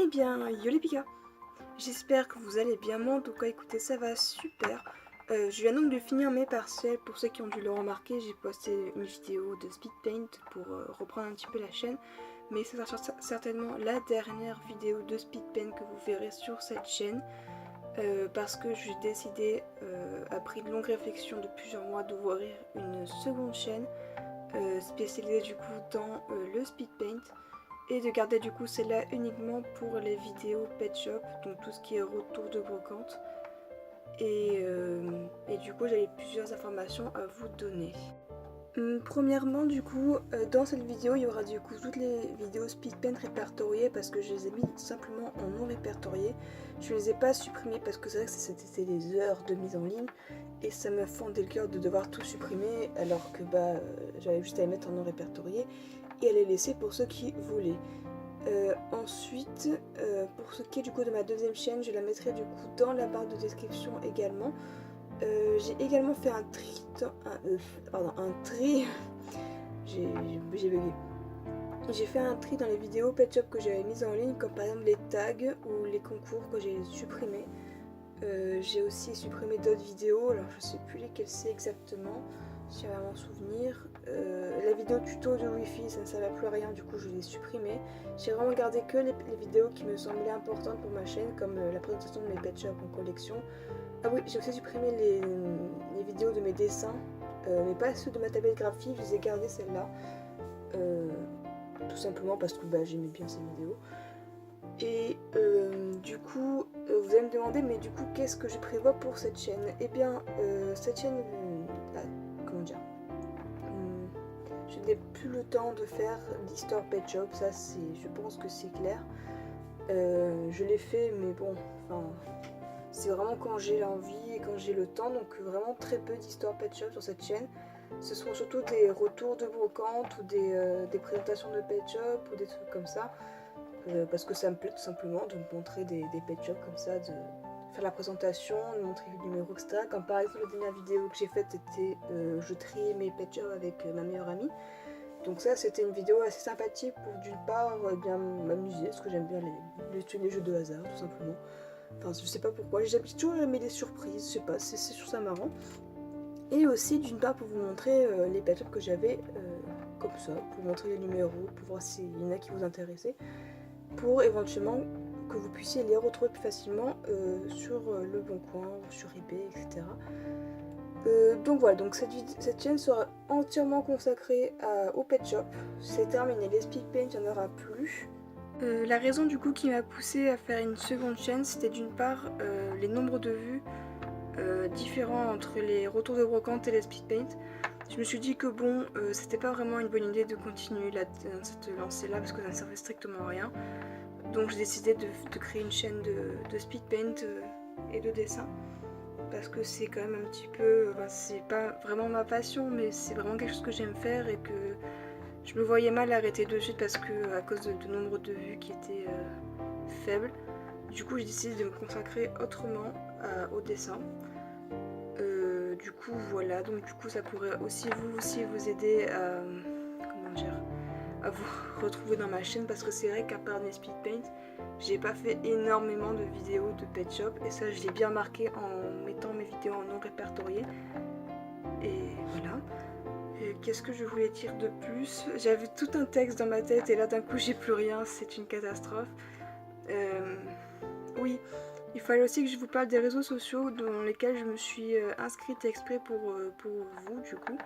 Eh bien, yo les Pika, j'espère que vous allez bien. Moi en tout cas, écoutez, ça va super. Je viens donc de finir mes partiels. Pour ceux qui ont dû le remarquer, j'ai posté une vidéo de speed paint pour reprendre un petit peu la chaîne. Mais ce sera certainement la dernière vidéo de speed paint que vous verrez sur cette chaîne. Parce que j'ai décidé, après une longue réflexion de plusieurs mois, d'ouvrir une seconde chaîne spécialisée du coup dans le speed paint. Et de garder du coup celle-là uniquement pour les vidéos pet shop, donc tout ce qui est retour de brocante. Et du coup j'avais plusieurs informations à vous donner. Premièrement du coup dans cette vidéo il y aura du coup toutes les vidéos speed paint répertoriées parce que je les ai mis simplement en non répertorié. Je ne les ai pas supprimées parce que c'est vrai que c'était des heures de mise en ligne et ça me fendait le cœur de devoir tout supprimer alors que j'avais juste à les mettre en non répertorié et à les laisser pour ceux qui voulaient. Ensuite, pour ce qui est du coup de ma deuxième chaîne, je la mettrai du coup dans la barre de description également. J'ai également fait un tri j'ai bugué. J'ai fait un tri dans les vidéos pet shop que j'avais mises en ligne, comme par exemple les tags ou les concours que j'ai supprimés. J'ai aussi supprimé d'autres vidéos, alors je sais plus lesquelles c'est exactement, si j'avais à m'en souvenir. La vidéo tuto de Wi-Fi, ça ne servait plus à rien, du coup je l'ai supprimée. J'ai vraiment gardé que les vidéos qui me semblaient importantes pour ma chaîne, comme la présentation de mes pet shop en collection. Ah oui, j'ai aussi supprimé les vidéos de mes dessins, mais pas ceux de ma tablette graphique, je les ai gardées celles-là. Tout simplement parce que j'aimais bien ces vidéos. Et du coup, vous allez me demander, mais du coup, qu'est-ce que je prévois pour cette chaîne? Eh bien, cette chaîne, comment dire, je n'ai plus le temps de faire l'histoire pet shop, ça je pense que c'est clair. Je l'ai fait, mais bon, enfin, c'est vraiment quand j'ai l'envie et quand j'ai le temps, donc vraiment très peu d'histoires pet shop sur cette chaîne. Ce sont surtout des retours de brocante ou des présentations de pet shop ou des trucs comme ça. Parce que ça me plaît tout simplement de me montrer des pet shops comme ça, de faire la présentation, de montrer les numéros, etc. Comme par exemple la dernière vidéo que j'ai faite, c'était je triais mes pet shops avec ma meilleure amie. Donc ça c'était une vidéo assez sympathique pour d'une part bien m'amuser, parce que j'aime bien les jeux de hasard tout simplement. Enfin je sais pas pourquoi, j'ai toujours aimé les surprises, je sais pas, c'est toujours ça marrant. Et aussi d'une part pour vous montrer les pet shops que j'avais comme ça, pour vous montrer les numéros, pour voir s'il y en a qui vous intéressaient, pour éventuellement que vous puissiez les retrouver plus facilement sur Le Bon Coin ou sur eBay, etc. Donc voilà, donc cette chaîne sera entièrement consacrée au pet shop. C'est terminé, les speed paint, il n'y en aura plus. La raison du coup qui m'a poussée à faire une seconde chaîne, c'était d'une part les nombres de vues différents entre les retours de brocante et les speed paint. Je me suis dit que bon, c'était pas vraiment une bonne idée de continuer dans cette lancée là parce que ça ne servait strictement à rien. Donc j'ai décidé de créer une chaîne de speed paint et de dessin parce que c'est quand même un petit peu, c'est pas vraiment ma passion mais c'est vraiment quelque chose que j'aime faire et que je me voyais mal arrêter de suite parce que à cause de nombre de vues qui étaient faibles. Du coup j'ai décidé de me consacrer autrement au dessin. Du coup voilà, donc du coup ça pourrait aussi vous aider à, comment dire, à vous retrouver dans ma chaîne parce que c'est vrai qu'à part mes speed paint, j'ai pas fait énormément de vidéos de pet shop et ça je l'ai bien marqué en mettant mes vidéos en non répertorié. Et voilà. Qu'est-ce que je voulais dire de plus? J'avais tout un texte dans ma tête et là d'un coup j'ai plus rien, c'est une catastrophe. Oui, il fallait aussi que je vous parle des réseaux sociaux dans lesquels je me suis inscrite exprès pour vous du coup.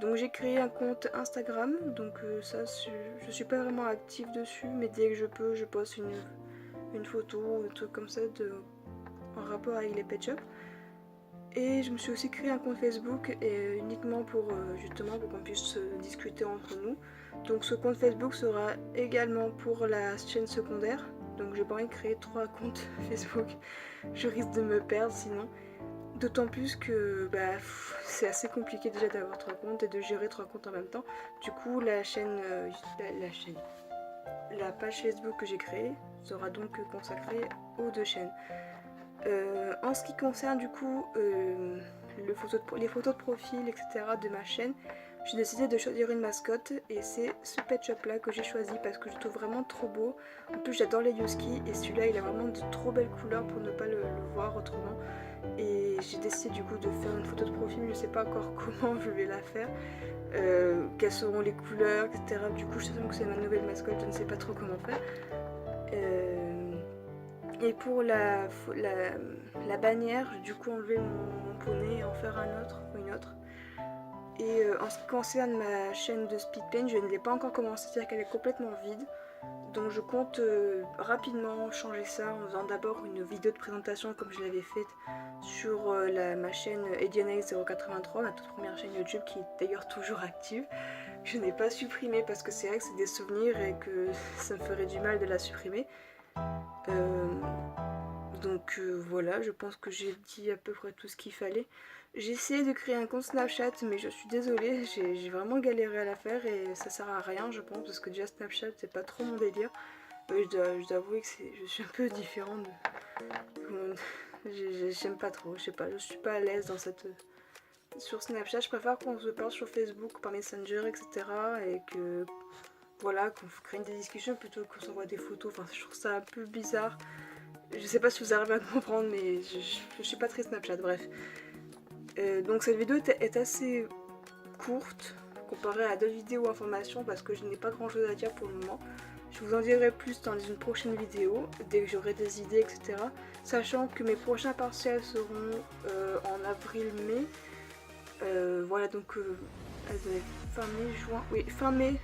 Donc j'ai créé un compte Instagram, donc ça je suis pas vraiment active dessus, mais dès que je peux je poste une photo ou un truc comme ça en rapport avec les pet shops. Et je me suis aussi créé un compte Facebook uniquement pour justement pour qu'on puisse discuter entre nous. Donc ce compte Facebook sera également pour la chaîne secondaire. Donc j'ai pas envie de créer 3 comptes Facebook, je risque de me perdre sinon. D'autant plus que c'est assez compliqué déjà d'avoir 3 comptes et de gérer 3 comptes en même temps. Du coup la page Facebook que j'ai créée sera donc consacrée aux 2 chaînes. En ce qui concerne du coup les photos de profil, etc. de ma chaîne, j'ai décidé de choisir une mascotte et c'est ce pet shop là que j'ai choisi parce que je le trouve vraiment trop beau. En plus j'adore les huskies et celui-là il a vraiment de trop belles couleurs pour ne pas le voir autrement. Et j'ai décidé du coup de faire une photo de profil, je ne sais pas encore comment je vais la faire, quelles seront les couleurs, etc. Du coup je sais que c'est ma nouvelle mascotte, je ne sais pas trop comment faire. Et pour la bannière, j'ai du coup enlevé mon poney et en faire un autre ou une autre. Et en ce qui concerne ma chaîne de speedpaint, je ne l'ai pas encore commencé, c'est-à-dire qu'elle est complètement vide. Donc je compte rapidement changer ça en faisant d'abord une vidéo de présentation comme je l'avais faite sur ma chaîne Edianex083, ma toute première chaîne YouTube qui est d'ailleurs toujours active. Je n'ai pas supprimé parce que c'est vrai que c'est des souvenirs et que ça me ferait du mal de la supprimer. Donc voilà, je pense que j'ai dit à peu près tout ce qu'il fallait. J'ai essayé de créer un compte Snapchat mais je suis désolée, j'ai vraiment galéré à la faire et ça sert à rien je pense parce que déjà Snapchat c'est pas trop mon délire. Je dois avouer que je suis un peu différente j'aime pas trop, je sais pas, je suis pas à l'aise dans sur Snapchat, je préfère qu'on se parle sur Facebook, par Messenger, etc. Et que voilà, qu'on crée des discussions plutôt qu'on s'envoie des photos, enfin je trouve ça un peu bizarre. Je sais pas si vous arrivez à comprendre mais je suis pas très Snapchat, bref. Donc cette vidéo est assez courte comparée à d'autres vidéos informations parce que je n'ai pas grand chose à dire pour le moment. Je vous en dirai plus dans une prochaine vidéo, dès que j'aurai des idées, etc. Sachant que mes prochains partiels seront en avril-mai. Voilà donc fin mai, juin, oui fin mai,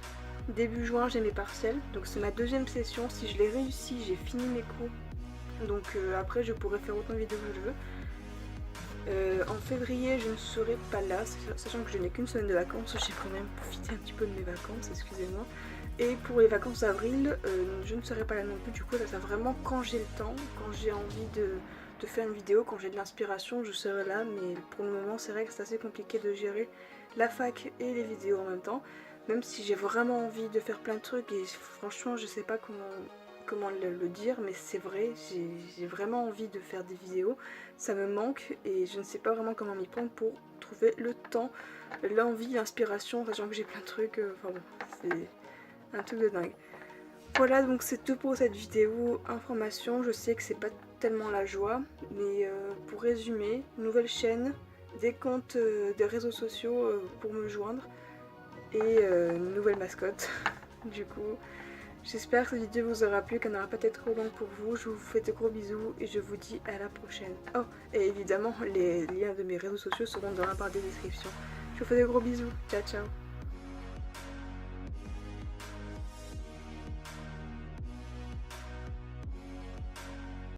début juin j'ai mes partiels. Donc c'est ma deuxième session, si je l'ai réussi j'ai fini mes cours. Donc après je pourrai faire autant de vidéos que je veux. En février je ne serai pas là, sachant que je n'ai qu'une semaine de vacances, j'ai quand même profité un petit peu de mes vacances, excusez-moi. Et pour les vacances d'avril, je ne serai pas là non plus, du coup ça sera vraiment quand j'ai le temps, quand j'ai envie de faire une vidéo, quand j'ai de l'inspiration, je serai là, mais pour le moment c'est vrai que c'est assez compliqué de gérer la fac et les vidéos en même temps, même si j'ai vraiment envie de faire plein de trucs et franchement je sais pas comment le dire, mais c'est vrai, j'ai vraiment envie de faire des vidéos, ça me manque et je ne sais pas vraiment comment m'y prendre pour trouver le temps, l'envie, l'inspiration, sachant que j'ai plein de trucs, enfin bon, c'est un truc de dingue. Voilà donc c'est tout pour cette vidéo information, je sais que c'est pas tellement la joie, mais pour résumer, nouvelle chaîne, des comptes des réseaux sociaux pour me joindre et une nouvelle mascotte du coup. J'espère que cette vidéo vous aura plu, qu'elle n'aura pas été trop longue pour vous. Je vous fais de gros bisous et je vous dis à la prochaine. Oh, et évidemment, les liens de mes réseaux sociaux seront dans la barre de description. Je vous fais de gros bisous. Ciao, ciao.